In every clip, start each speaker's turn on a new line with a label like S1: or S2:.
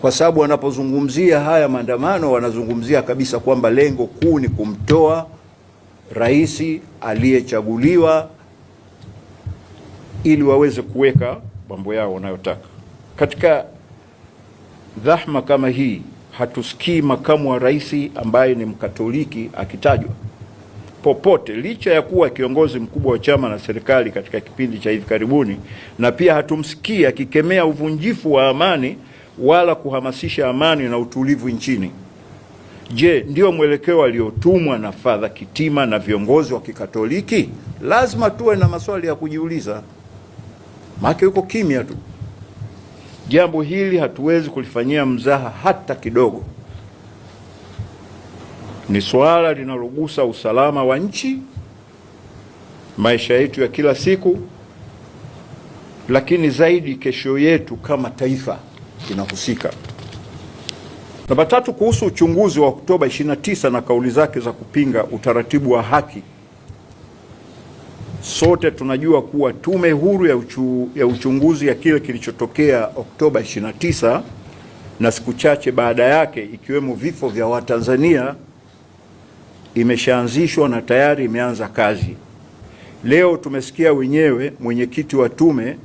S1: kwa sababu wanapozungumzia haya maandamano wanazungumzia kabisa kwamba lengo kuu ni kumtoa rais aliyechaguliwa ili waweze kuweka mambo yao wanayotaka. Katika dhahma kama hii hatusikii makamu wa rais ambaye ni Mkatoliki akitajwa popote, licha ya kuwa kiongozi mkubwa wa chama na serikali katika kipindi cha hivi karibuni, na pia hatumsikii akikemea uvunjifu wa amani wala kuhamasisha amani na utulivu nchini. Je, ndio mwelekeo aliotumwa na Father Kitima na viongozi wa Kikatoliki? Lazima tuwe na maswali ya kujiuliza. Maana yuko kimya tu. Jambo hili hatuwezi kulifanyia mzaha hata kidogo. Ni swala linalogusa usalama wa nchi, maisha yetu ya kila siku, lakini zaidi kesho yetu kama taifa inahusika. Namba 3, kuhusu uchunguzi wa Oktoba 29 na kauli zake za kupinga utaratibu wa haki. Sote tunajua kuwa tume huru ya uchunguzi ya kile kilichotokea Oktoba 29 na siku chache baada yake, ikiwemo vifo vya Watanzania, imeshaanzishwa na tayari imeanza kazi. Leo tumesikia wenyewe mwenyekiti wa tume,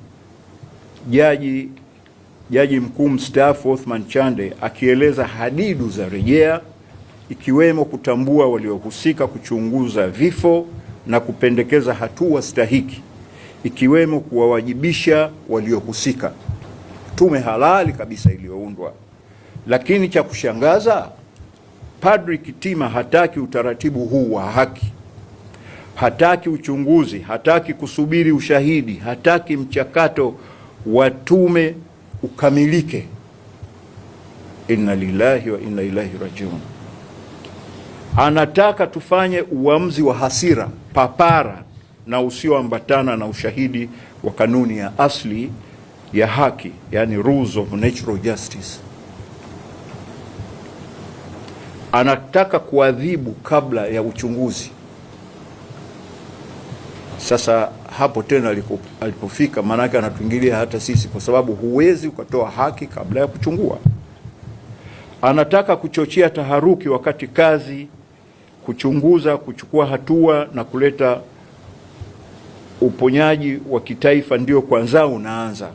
S1: Jaji mkuu mstaafu Othman Chande akieleza hadidu za rejea, ikiwemo kutambua waliohusika, kuchunguza vifo na kupendekeza hatua stahiki, ikiwemo kuwawajibisha waliohusika. Tume halali kabisa iliyoundwa. Lakini cha kushangaza, Padri Kitima hataki utaratibu huu wa haki, hataki uchunguzi, hataki kusubiri ushahidi, hataki mchakato wa tume ukamilike. Inna lillahi wa inna ilaihi rajiun. Anataka tufanye uamuzi wa hasira, papara na usioambatana na ushahidi wa kanuni ya asli ya haki, yani rules of natural justice. Anataka kuadhibu kabla ya uchunguzi. Sasa hapo tena alipofika, maanake anatuingilia hata sisi, kwa sababu huwezi ukatoa haki kabla ya kuchungua. Anataka kuchochea taharuki wakati kazi kuchunguza, kuchukua hatua na kuleta uponyaji wa kitaifa ndio kwanza unaanza.